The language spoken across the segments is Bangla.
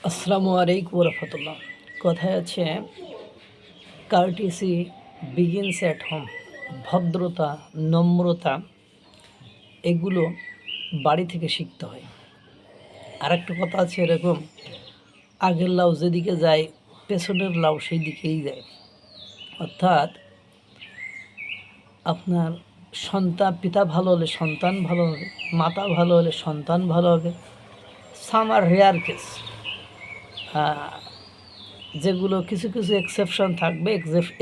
আসসালামু আলাইকুম রহমতুল্লাহ। কথায় আছে কার্টিসি বিগিনস অ্যাট হোম। ভদ্রতা, নম্রতা এগুলো বাড়ি থেকে শিখতে হয়। আর একটা কথা আছে এরকম, আগের লাউ যেদিকে যায় পেছনের লাউ সেই দিকেই যায়। অর্থাৎ আপনার পিতা ভালো হলে সন্তান ভালো হবে, মাতা ভালো হলে সন্তান ভালো হবে। সাম আর রেয়ার কেস, যেগুলো কিছু কিছু এক্সেপশন থাকবে।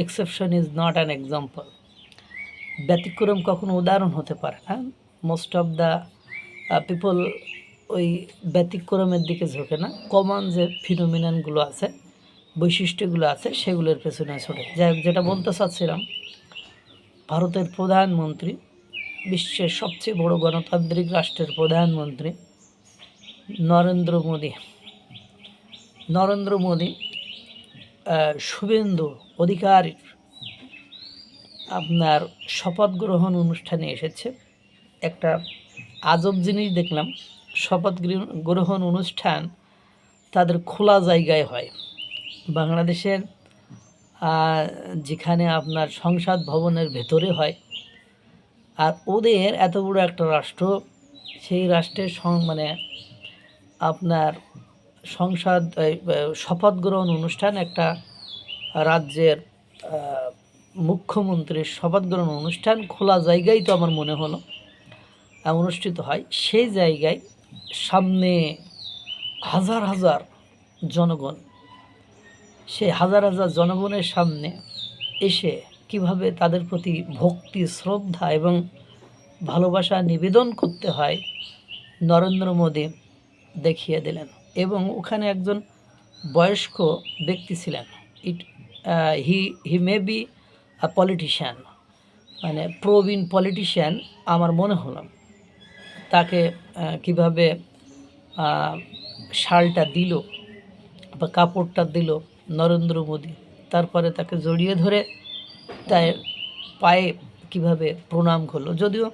Exception is not an example. ব্যতিক্রম কখনো উদাহরণ হতে পারে না। মোস্ট অফ দ্য পিপল ওই ব্যতিক্রমের দিকে ঝোঁকে না, কমন যে ফিনোমিনানগুলো আছে, বৈশিষ্ট্যগুলো আছে সেগুলোর পেছনে ছোটে। যাই হোক, যেটা বলতে চাচ্ছিলাম, ভারতের প্রধানমন্ত্রী, বিশ্বের সবচেয়ে বড় গণতান্ত্রিক রাষ্ট্রের প্রধানমন্ত্রী নরেন্দ্র মোদী শুভেন্দু অধিকারীর আপনার শপথ গ্রহণ অনুষ্ঠানে এসেছে। একটা আজব জিনিস দেখলাম, শপথ গ্রহণ অনুষ্ঠান তাদের খোলা জায়গায় হয়। বাংলাদেশের যেখানে আপনার সংসদ ভবনের ভেতরে হয়, আর ওদের এত বড় একটা রাষ্ট্র, সেই রাষ্ট্রের মানে আপনার সংসদ শপথ গ্রহণ অনুষ্ঠান একটা রাজ্যের মুখ্যমন্ত্রীর শপথ গ্রহণ অনুষ্ঠান খোলা জায়গায় তো আমার মনে হলো অনুষ্ঠিত হয়। সেই জায়গায় সামনে হাজার হাজার জনগণ, সেই হাজার হাজার জনগণের সামনে এসে কিভাবে তাদের প্রতি ভক্তি, শ্রদ্ধা এবং ভালোবাসা নিবেদন করতে হয় নরেন্দ্র মোদী দেখিয়ে দিলেন। এবং ওখানে একজন বয়স্ক ব্যক্তি ছিলেন। হি মে বি আ পলিটিশিয়ান, মানে প্রবীণ পলিটিশিয়ান আমার মনে হলো। তাকে কিভাবে শালটা দিল বা কাপড়টা দিল নরেন্দ্র মোদী, তারপরে তাকে জড়িয়ে ধরে তার পায়ে কিভাবে প্রণাম করলো। যদিও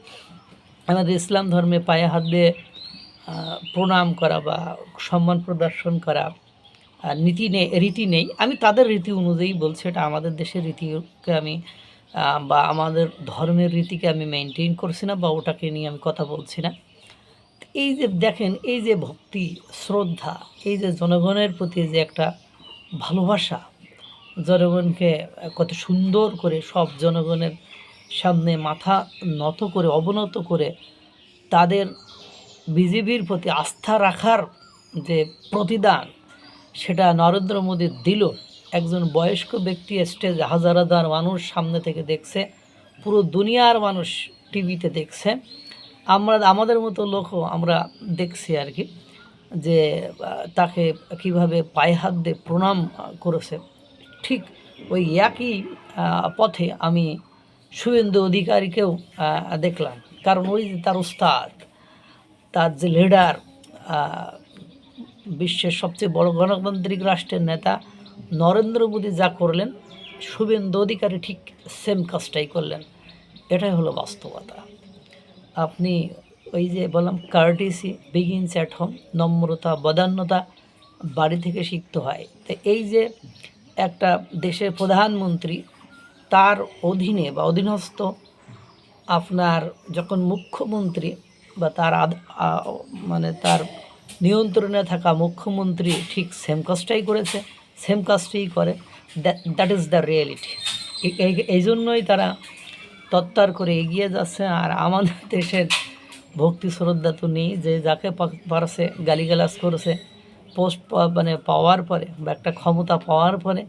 আমাদের ইসলাম ধর্মে পায়ে হাত দিয়ে প্রণাম করা বা সম্মান প্রদর্শন করা রীতি নেই। আমি তাদের রীতি অনুযায়ী বলছি, এটা আমাদের দেশের রীতিকে আমি বা আমাদের ধর্মের রীতিকে আমি মেনটেন করছি না, বা ওটাকে নিয়ে আমি কথা বলছি না। এই যে দেখেন, এই যে ভক্তি, শ্রদ্ধা, এই যে জনগণের প্রতি যে একটা ভালোবাসা, জনগণকে কত সুন্দর করে সব জনগণের সামনে মাথা নত করে, অবনত করে তাদের বিজেপির প্রতি আস্থা রাখার যে প্রতিদান, সেটা নরেন্দ্র মোদী দিল। একজন বয়স্ক ব্যক্তি স্টেজে হাজার হাজার মানুষ সামনে থেকে দেখছে, পুরো দুনিয়ার মানুষ টিভিতে দেখছে, আমাদের মতো লোকও আমরা দেখছি আর কি, যে তাকে কিভাবে পায়ে হাত দিয়ে প্রণাম করেছে। ঠিক ওই একই পথে আমি শুভেন্দু অধিকারীকেও দেখলাম। কারণ ওই যে তার উস্তাদ, তার যে লিডার, বিশ্বের সবচেয়ে বড় গণতান্ত্রিক রাষ্ট্রের নেতা নরেন্দ্র মোদী যা করলেন, শুভেন্দু অধিকারী ঠিক সেম কাজটাই করলেন। এটাই হলো বাস্তবতা। আপনি ওই যে বললাম, কার্টিসি বিগিনস অ্যাট হোম, নম্রতা, বদান্যতা বাড়ি থেকে শিখতে হয়। তো এই যে একটা দেশের প্রধানমন্ত্রী, তার অধীনে বা অধীনস্থ আপনার যখন মুখ্যমন্ত্রী বা তার মানে তার নিয়ন্ত্রণে থাকা মুখ্যমন্ত্রী ঠিক সেম কাজটাই করেছে, সেম কাজটাই করে। That is the reality. এই জন্যই তারা তত্তর করে এগিয়ে যাচ্ছে। আর আমাদের দেশের ভক্তি শ্রদ্ধা তো নেই, যে যাকে পারছে গালিগালাজ করেছে পোস্ট মানে পাওয়ার পরে বা একটা ক্ষমতা পাওয়ার পরে,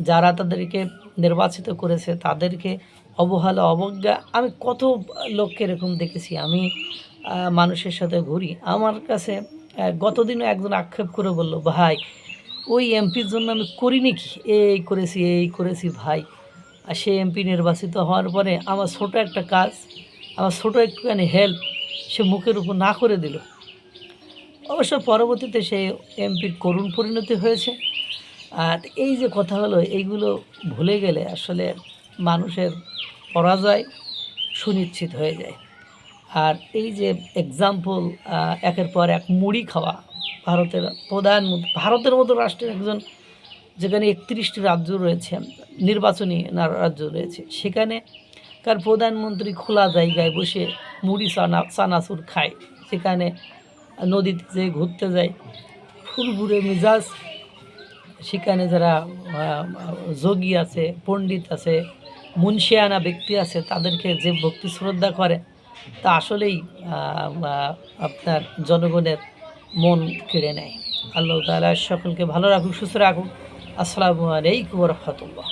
যারা তাদেরকে নির্বাচিত করেছে তাদেরকে অবহেলা, অবজ্ঞা। আমি কত লোককে এরকম দেখেছি। আমি মানুষের সাথে ঘুরি, আমার কাছে গতদিনও একজন আক্ষেপ করে বলল, ভাই ওই এমপির জন্য আমি করিনি কি, এই করেছি ভাই। আর সে এমপি নির্বাচিত হওয়ার পরে আমার ছোটো একটা কাজ, আমার ছোটো একটুখানি হেল্প সে মুখের উপর না করে দিল। অবশ্য পরবর্তীতে সে এমপির করুণ পরিণতি হয়েছে। আর এই যে কথা হলো, এইগুলো ভুলে গেলে আসলে মানুষের পরাজয় সুনিশ্চিত হয়ে যায়। আর এই যে এক্সাম্পল, একের পর এক মুড়ি খাওয়া, ভারতের প্রধানমন্ত্রী, ভারতের মতো রাষ্ট্রের একজন, যেখানে 31টি রাজ্য রয়েছে, নির্বাচনী রাজ্য রয়েছে, সেখানে কার প্রধানমন্ত্রী খোলা জায়গায় বসে মুড়ি চানাচুর খায়, সেখানে নদীতে যেয়ে ঘুরতে যায় ফুরফুরে মেজাজ, সেখানে যারা যোগী আছে, পণ্ডিত আছে, মুন্সিয়ানা ব্যক্তি আছে, তাদেরকে যে ভক্তি শ্রদ্ধা করে, তা আসলেই আপনার জনগণের মন কেড়ে নেয়। আল্লাহ তাআলা সকলকে ভালো রাখুক, সুস্থ রাখুক। আসসালামু আলাইকুম ওয়া রাহমাতুল্লাহ।